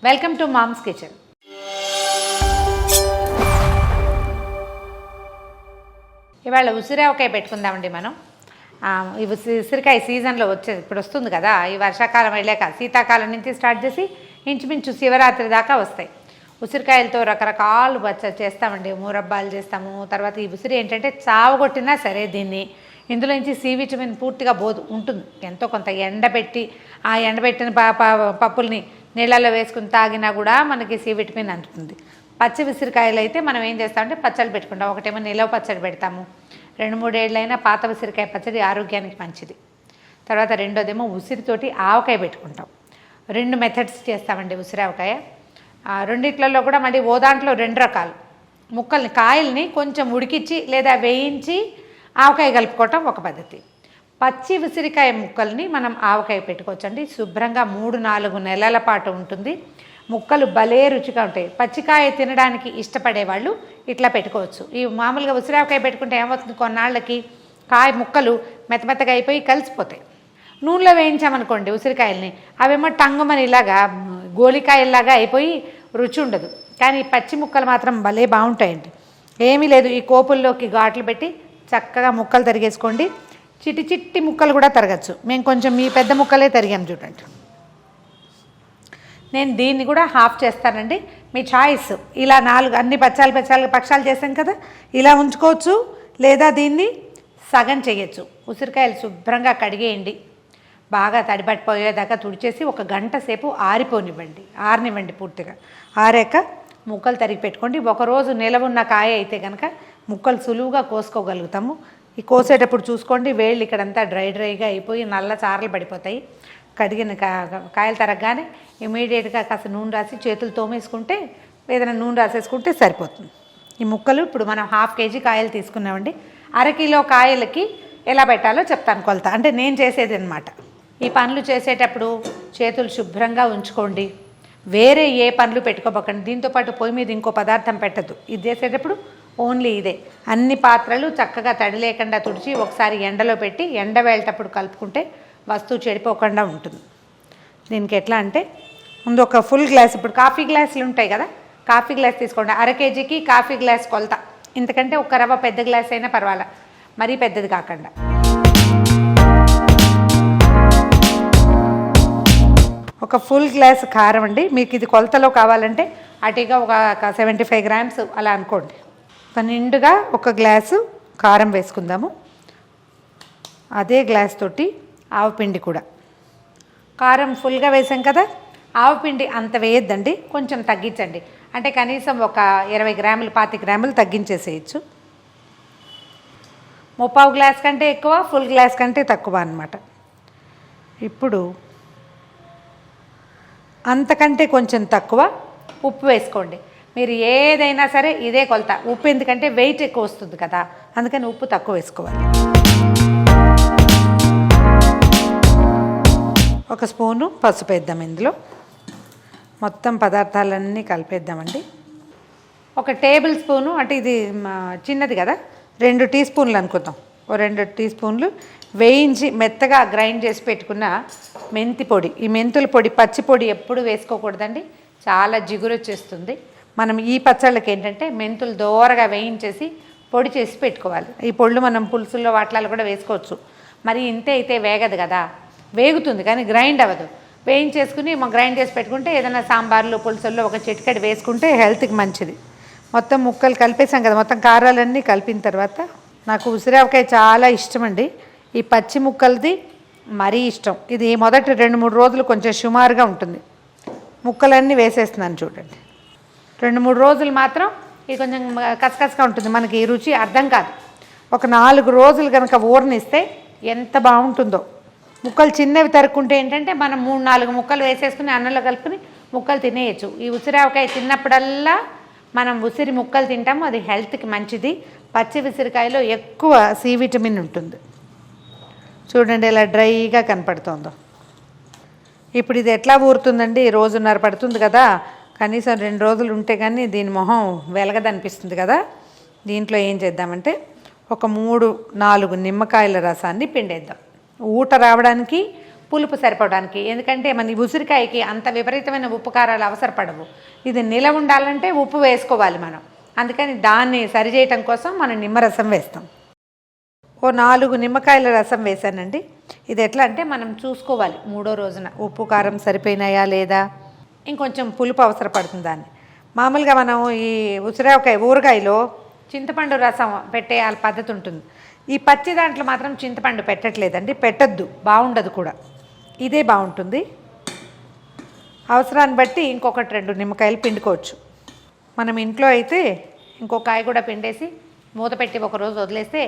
Welcome to moms kitchen. ఇవాళ ఉసిరావకాయ పెట్టుకుందామండి మనం. ఈ ఉసిరికాయ సీజన్లో వచ్చేది ఇప్పుడు వస్తుంది కదా. ఈ వర్షాకాలం వెళ్ళాక శీతాకాలం నుంచి స్టార్ట్ చేసి ఇంచుమించు శివరాత్రి దాకా వస్తాయి. ఉసిరికాయలతో రకరకాలు చేస్తామండి. మూరబ్బాలు చేస్తాము. తర్వాత ఈ ఉసిరి ఏంటంటే చావగొట్టినా సరే దీన్ని ఇందులో నుంచి సి విటమిన్ పూర్తిగా ఉంటుంది. ఎంతో కొంత ఎండబెట్టి ఆ ఎండబెట్టిన పప్పుల్ని నీళ్ళల్లో వేసుకుని తాగినా కూడా మనకి సి విటమిన్ అందుతుంది. పచ్చి ఉసిరికాయలు అయితే మనం ఏం చేస్తామంటే పచ్చళ్ళు పెట్టుకుంటాం. ఒకటేమో నిలవ పచ్చడి పెడతాము. 2-3 ఏళ్ళైనా పాత ఉసిరికాయ పచ్చడి ఆరోగ్యానికి మంచిది. తర్వాత రెండోదేమో ఉసిరితోటి ఆవకాయ పెట్టుకుంటాం. 2 మెథడ్స్ చేస్తామండి ఉసిరావకాయ. రెండిట్లలో కూడా మళ్ళీ ఓ దాంట్లో 2 రకాలు ముక్కల్ని కాయల్ని కొంచెం ఉడికించి లేదా వేయించి ఆవకాయ కలుపుకోవటం ఒక పద్ధతి. పచ్చి ఉసిరికాయ ముక్కల్ని మనం ఆవకాయ పెట్టుకోవచ్చండి. శుభ్రంగా 3-4 నెలల పాటు ఉంటుంది. ముక్కలు భలే రుచిగా ఉంటాయి. పచ్చికాయ తినడానికి ఇష్టపడే వాళ్ళు ఇట్లా పెట్టుకోవచ్చు. ఈ మామూలుగా ఉసిరావకాయ పెట్టుకుంటే ఏమవుతుంది, కొన్నాళ్ళకి కాయ ముక్కలు మెత్తమెత్తగా అయిపోయి కలిసిపోతాయి. నూనెలో వేయించామనుకోండి ఉసిరికాయల్ని, అవేమో టంగుమని ఇలాగా గోలికాయల్లాగా అయిపోయి రుచి ఉండదు. కానీ పచ్చి ముక్కలు మాత్రం భలే బాగుంటాయండి. ఏమీ లేదు, ఈ కోపుల్లోకి ఘాట్లు పెట్టి చక్కగా ముక్కలు తరిగేసుకోండి. చిట్టి చిట్టి ముక్కలు కూడా తరగచ్చు. మేము కొంచెం మీ పెద్ద ముక్కలే తరిగాం చూడండి. నేను దీన్ని కూడా హాఫ్ చేస్తానండి. మీ చాయిస్. ఇలా 4 అన్ని పక్షాలు చేసాం కదా, ఇలా ఉంచుకోవచ్చు. లేదా దీన్ని సగం చేయొచ్చు. ఉసిరికాయలు శుభ్రంగా కడిగేయండి. బాగా తడిపట్టిపోయేదాకా తుడిచేసి 1 గంట సేపు ఆరనివ్వండి పూర్తిగా. ఆరాక ముక్కలు తరిగి పెట్టుకోండి. ఒకరోజు నిలవున్న కాయ అయితే కనుక ముక్కలు సులువుగా కోసుకోగలుగుతాము. ఈ కోసేటప్పుడు చూసుకోండి, వేళ్ళు ఇక్కడంతా డ్రైగా అయిపోయి నల్ల చారలు పడిపోతాయి. కడిగిన కాయలు తరగగానే ఇమీడియట్గా కాస్త నూనె రాసి చేతులు తోమేసుకుంటే, ఏదైనా నూనె రాసేసుకుంటే సరిపోతుంది. ఈ ముక్కలు ఇప్పుడు మనం 1/2 కేజీ కాయలు తీసుకున్నామండి. 1/2 కిలో కాయలకి ఎలా పెట్టాలో చెప్తాను కొలత. అంటే నేను చేసేది అనమాట. ఈ పనులు చేసేటప్పుడు చేతులు శుభ్రంగా ఉంచుకోండి. వేరే ఏ పనులు పెట్టుకోబోకండి. దీంతోపాటు పొయ్యి మీద ఇంకో పదార్థం పెట్టద్దు. ఇది చేసేటప్పుడు ఓన్లీ ఇదే. అన్ని పాత్రలు చక్కగా తడి లేకుండా తుడిచి ఒకసారి ఎండలో పెట్టి ఎండవేళ్ళేటప్పుడు కలుపుకుంటే వస్తువు చెడిపోకుండా ఉంటుంది. దీనికి ఎట్లా అంటే ముందు ఒక ఫుల్ గ్లాస్, ఇప్పుడు కాఫీ గ్లాసులు ఉంటాయి కదా, కాఫీ గ్లాస్ తీసుకోండి. 1/2 కేజీకి కాఫీ గ్లాస్ కొలత. ఇంతకంటే ఒక రవ్వ పెద్ద గ్లాస్ అయినా పర్వాలా, మరీ పెద్దది కాకుండా. ఒక ఫుల్ గ్లాస్ కారం అండి. మీకు ఇది కొలతలో కావాలంటే అటుగా ఒక 75 గ్రామ్స్ అలా అనుకోండి. నిండుగా 1 గ్లాసు కారం వేసుకుందాము. అదే గ్లాస్ తోటి ఆవపిండి కూడా. కారం ఫుల్గా వేసాం కదా, ఆవపిండి అంత వేయద్దండి, కొంచెం తగ్గించండి. అంటే కనీసం ఒక 20 గ్రాములు 25 గ్రాములు తగ్గించేసేయచ్చు. 3/4 గ్లాస్ కంటే ఎక్కువ, ఫుల్ గ్లాస్ కంటే తక్కువ అన్నమాట. ఇప్పుడు అంతకంటే కొంచెం తక్కువ ఉప్పు వేసుకోండి. మీరు ఏదైనా సరే ఇదే కొలత. ఉప్పు ఎందుకంటే వెయిట్ ఎక్కువ వస్తుంది కదా, అందుకని ఉప్పు తక్కువ వేసుకోవాలి. 1 స్పూను పసుపు వేద్దాం. ఇందులో మొత్తం పదార్థాలన్నీ కలిపేద్దామండి. 1 టేబుల్ స్పూను, అంటే ఇది చిన్నది కదా, 2 టీ స్పూన్లు అనుకుందాం. 2 టీ స్పూన్లు వేయించి మెత్తగా గ్రైండ్ చేసి పెట్టుకున్న మెంతి పొడి. ఈ మెంతుల పొడి, పచ్చి పొడి ఎప్పుడు వేసుకోకూడదండి, చాలా జిగురు వచ్చేస్తుంది. మనం ఈ పచ్చళ్ళకి ఏంటంటే మెంతులు దోరగా వేయించేసి పొడి చేసి పెట్టుకోవాలి. ఈ పొళ్ళు మనం పులుసుల్లో వాటిలలో కూడా వేసుకోవచ్చు. మరి ఇంతే అయితే వేగదు కదా, వేగుతుంది కానీ గ్రైండ్ అవ్వదు. వేయించేసుకుని గ్రైండ్ చేసి పెట్టుకుంటే ఏదైనా సాంబార్లు పులుసుల్లో 1 చిటికెడు వేసుకుంటే హెల్త్కి మంచిది. మొత్తం ముక్కలు కలిపేసాం కదా, మొత్తం కారాలన్నీ కలిపిన తర్వాత నాకు ఉసిరావకాయ చాలా ఇష్టం అండి. ఈ పచ్చి ముక్కలది మరీ ఇష్టం. ఇది మొదటి 2-3 రోజులు కొంచెం సుమారుగా ఉంటుంది. ముక్కలన్నీ వేసేస్తున్నాను చూడండి. 2-3 రోజులు మాత్రం ఇది కొంచెం కసకసగా ఉంటుంది, మనకి ఈ రుచి అర్థం కాదు. ఒక 4 రోజులు కనుక ఊరనిస్తే ఎంత బాగుంటుందో. ముక్కలు చిన్నవి తరుక్కుంటే ఏంటంటే మనం 3-4 ముక్కలు వేసేసుకుని అన్నంలో కలుపుకుని ముక్కలు తినేయచ్చు. ఈ ఉసిరావకాయ తిన్నప్పుడల్లా మనం ఉసిరి ముక్కలు తింటాము, అది హెల్త్కి మంచిది. పచ్చి ఉసిరికాయలో ఎక్కువ సి విటమిన్ ఉంటుంది. చూడండి ఎలా డ్రైగా కనపడుతుందో. ఇప్పుడు ఇది ఎట్లా ఊరుతుందండి, 1.5 రోజు పడుతుంది కదా, కనీసం 2 రోజులు ఉంటే కానీ దీని మొహం వెలగదనిపిస్తుంది కదా. దీంట్లో ఏం చేద్దామంటే ఒక 3-4 నిమ్మకాయల రసాన్ని పిండేద్దాం. ఊట రావడానికి పులుపు సరిపోవడానికి. ఎందుకంటే మన ఉసిరికాయకి అంత విపరీతమైన ఉప్పు కారాలు అవసరపడవు. ఇది నిలవ ఉండాలంటే ఉప్పు వేసుకోవాలి మనం. అందుకని దాన్ని సరిచేయటం కోసం మనం నిమ్మరసం వేస్తాం. ఓ 4 నిమ్మకాయల రసం వేసానండి. ఇది ఎట్లా అంటే మనం చూసుకోవాలి మూడో రోజున ఉప్పు కారం సరిపోయినాయా లేదా, ఇంకొంచెం పులుపు అవసరపడుతుంది దాన్ని. మామూలుగా మనం ఈ ఊరగాయలో చింతపండు రసం పెట్టే పద్ధతి ఉంటుంది. ఈ పచ్చి దాంట్లో మాత్రం చింతపండు పెట్టట్లేదండి, పెట్టద్దు, బాగుండదు కూడా. ఇదే బాగుంటుంది. అవసరాన్ని బట్టి ఇంకొకటి 2 నిమ్మకాయలు పిండుకోవచ్చు. మనం ఇంట్లో అయితే ఇంకొక కాయ కూడా పిండేసి మూత పెట్టి ఒకరోజు వదిలేస్తే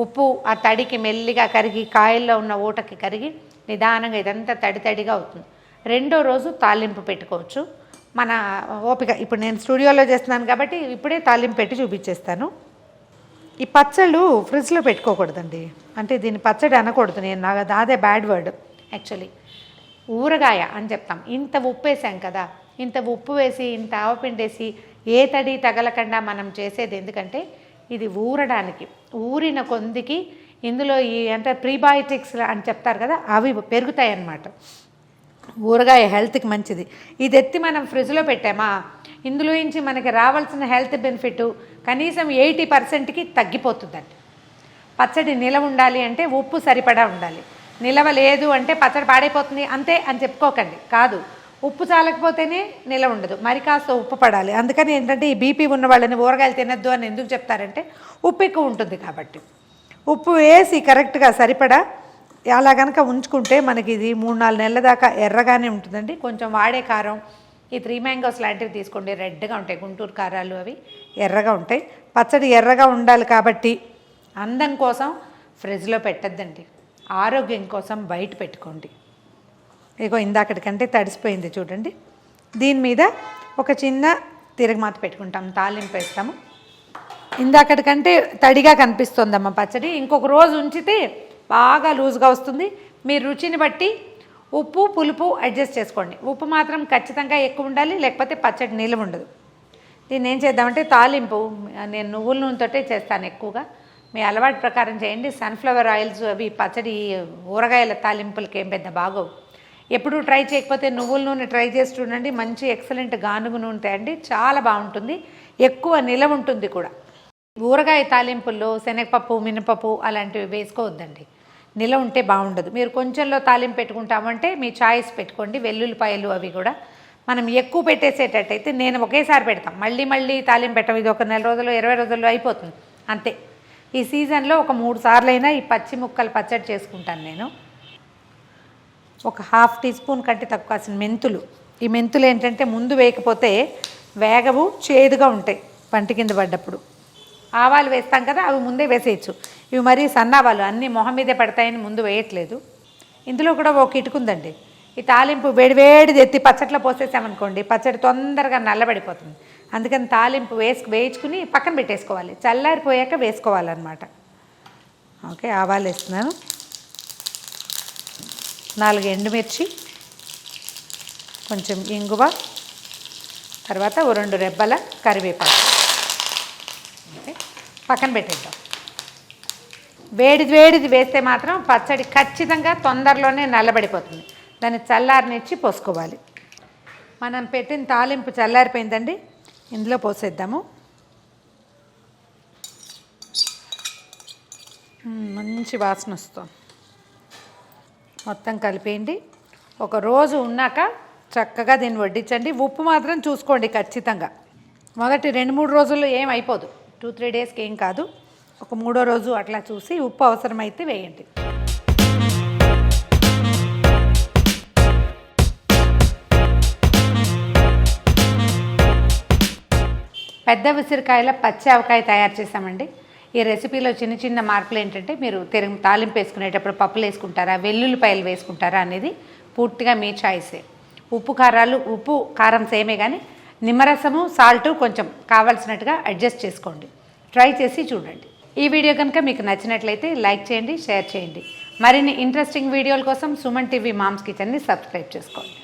ఉప్పు ఆ తడికి మెల్లిగా కరిగి కాయల్లో ఉన్న ఊటకి కరిగి నిదానంగా ఇదంతా తడిగా అవుతుంది. రెండో రోజు తాలింపు పెట్టుకోవచ్చు మన ఓపిక. ఇప్పుడు నేను స్టూడియోలో చేస్తున్నాను కాబట్టి ఇప్పుడే తాలింపు పెట్టి చూపించేస్తాను. ఈ పచ్చళ్ళు ఫ్రిడ్జ్లో పెట్టుకోకూడదండి, అంటే దీన్ని పచ్చడి అనకూడదు. నాకు అదే బ్యాడ్ వర్డ్ యాక్చువల్లీ. ఊరగాయ అని చెప్తాం. ఇంత ఉప్పు వేసాం కదా, ఇంత ఉప్పు వేసి ఇంత ఆవపిండేసి ఏ తడి తగలకుండా మనం చేసేది. ఎందుకంటే ఇది ఊరడానికి, ఊరిన కొందికి ఇందులో ఈ అంటే ప్రీబయోటిక్స్ అని చెప్తారు కదా, అవి పెరుగుతాయి అన్నమాట. ఊరగాయ హెల్త్కి మంచిది. ఇది ఎత్తి మనం ఫ్రిడ్జ్లో పెట్టామా, ఇందులో నుంచి మనకి రావాల్సిన హెల్త్ బెనిఫిట్ కనీసం 80%కి తగ్గిపోతుందండి. పచ్చడి నిలవ ఉండాలి అంటే ఉప్పు సరిపడా ఉండాలి. నిలవ లేదు అంటే పచ్చడి పాడైపోతుంది అంతే అని చెప్పుకోకండి. కాదు, ఉప్పు చాలకపోతేనే నిలవ ఉండదు, మరి కాస్త ఉప్పు పడాలి. అందుకని ఏంటంటే ఈ బీపీ ఉన్న వాళ్ళని ఊరగాయలు తినద్దు అని ఎందుకు చెప్తారంటే ఉప్పు ఎక్కువ ఉంటుంది కాబట్టి. ఉప్పు వేసి కరెక్ట్గా సరిపడా అలా కనుక ఉంచుకుంటే మనకి ఇది 3-4 నెలల దాకా ఎర్రగానే ఉంటుందండి. కొంచెం వాడే కారం ఈ 3 మ్యాంగోస్ లాంటివి తీసుకోండి, రెడ్గా ఉంటాయి. గుంటూరు కారాలు అవి ఎర్రగా ఉంటాయి. పచ్చడి ఎర్రగా ఉండాలి కాబట్టి అందం కోసం ఫ్రిడ్జ్లో పెట్టద్దండి, ఆరోగ్యం కోసం బయట పెట్టుకోండి. ఇగో ఇందాకటికంటే తడిసిపోయింది చూడండి. దీని మీద ఒక చిన్న తిరగమాత పెట్టుకుంటాం, తాలింపు వేస్తాము. ఇందాకటికంటే తడిగా కనిపిస్తుందమ్మ పచ్చడి. ఇంకొక రోజు ఉంచితే బాగా లూజ్గా వస్తుంది. మీ రుచిని బట్టి ఉప్పు పులుపు అడ్జస్ట్ చేసుకోండి. ఉప్పు మాత్రం ఖచ్చితంగా ఎక్కువ ఉండాలి, లేకపోతే పచ్చడి నిలువ ఉండదు. దీన్ని ఏం చేద్దామంటే తాలింపు నేను నువ్వుల నూనెతోటే చేస్తాను ఎక్కువగా. మీ అలవాటు ప్రకారం చేయండి. సన్ఫ్లవర్ ఆయిల్స్ అవి పచ్చడి ఊరగాయల తాలింపులకి ఏం పెద్ద బాగోవు. ఎప్పుడు ట్రై చేయకపోతే నువ్వుల నూనె ట్రై చేసి చూడండి. మంచి ఎక్సలెంట్ గానుగు నూనె తేండి, చాలా బాగుంటుంది, ఎక్కువ నిలవ ఉంటుంది కూడా. ఊరగాయ తాలింపుల్లో శనగపప్పు మినపప్పు అలాంటివి వేసుకోవద్దండి, నిలవ ఉంటే బాగుండదు. మీరు కొంచెంలో తాలింపు పెట్టుకుంటామంటే మీ చాయిస్ పెట్టుకోండి. వెల్లుల్లిపాయలు అవి కూడా మనం ఎక్కువ పెట్టేసేటట్టయితే నేను ఒకేసారి పెడతాం, మళ్ళీ తాలింపు పెట్టం. ఇది ఒక 1 నెల రోజుల్లో 20 రోజుల్లో అయిపోతుంది అంతే. ఈ సీజన్లో ఒక 3 సార్లు అయినా ఈ పచ్చి ముక్కలు పచ్చడి చేసుకుంటాను నేను. ఒక 1/2 టీ స్పూన్ కంటే తక్కువ కాసిన మెంతులు. ఈ మెంతులు ఏంటంటే ముందు వేయకపోతే వేగవు, చేదుగా ఉంటాయి పంటి కింద పడ్డప్పుడు. ఆవాలు వేస్తాం కదా, అవి ముందే వేసేయచ్చు. ఇవి మరీ సన్నావాలు అన్నీ మొహం మీదే పడతాయని ముందు వేయట్లేదు. ఇందులో కూడా ఒక కిటుకుందండి. ఈ తాలింపు వేడివేడిది ఎత్తి పచ్చట్లో పోసేసామనుకోండి పచ్చడి తొందరగా నల్లబడిపోతుంది. అందుకని తాలింపు వేయించుకుని పక్కన పెట్టేసుకోవాలి, చల్లారిపోయాక వేసుకోవాలన్నమాట. ఓకే, ఆవాలు వేస్తున్నాను, 4 ఎండుమిర్చి, కొంచెం ఇంగువ, తర్వాత 2 రెబ్బల కరివేపాకు. ఓకే, పక్కన పెట్టేద్దాం. వేడిది వేస్తే మాత్రం పచ్చడి ఖచ్చితంగా తొందరలోనే నల్లబడిపోతుంది. దాన్ని చల్లారనిచ్చి పోసుకోవాలి. మనం పెట్టిన తాలింపు చల్లారిపోయిందండి, ఇందులో పోసేద్దాము. మంచి వాసన వస్తుంది. మొత్తం కలిపేయండి. ఒక రోజు ఉన్నాక చక్కగా దీన్ని వడ్డించండి. ఉప్పు మాత్రం చూసుకోండి ఖచ్చితంగా. మొదటి 2-3 రోజుల్లో ఏం అయిపోదు, 2-3 డేస్కి ఏం కాదు. ఒక 3వ రోజు అట్లా చూసి ఉప్పు అవసరమైతే వేయండి. పెద్ద ఉసిరికాయల పచ్చి ఆవకాయ తయారు చేసామండి. ఈ రెసిపీలో చిన్న మార్పులు ఏంటంటే మీరు తాలింపు వేసుకునేటప్పుడు పప్పులు వేసుకుంటారా, వెల్లుల్లిపాయలు వేసుకుంటారా అనేది పూర్తిగా మీ చాయిసే. ఉప్పు కారం సేమే, కానీ నిమ్మరసము సాల్టు కొంచెం కావాల్సినట్టుగా అడ్జస్ట్ చేసుకోండి. ట్రై చేసి చూడండి. ఈ వీడియో కనుక మీకు నచ్చినట్లయితే లైక్ చేయండి, షేర్ చేయండి. మరిన్ని ఇంట్రెస్టింగ్ వీడియోల కోసం సుమన్ టీవీ మామ్స్ కిచెన్ని సబ్స్క్రైబ్ చేసుకోండి.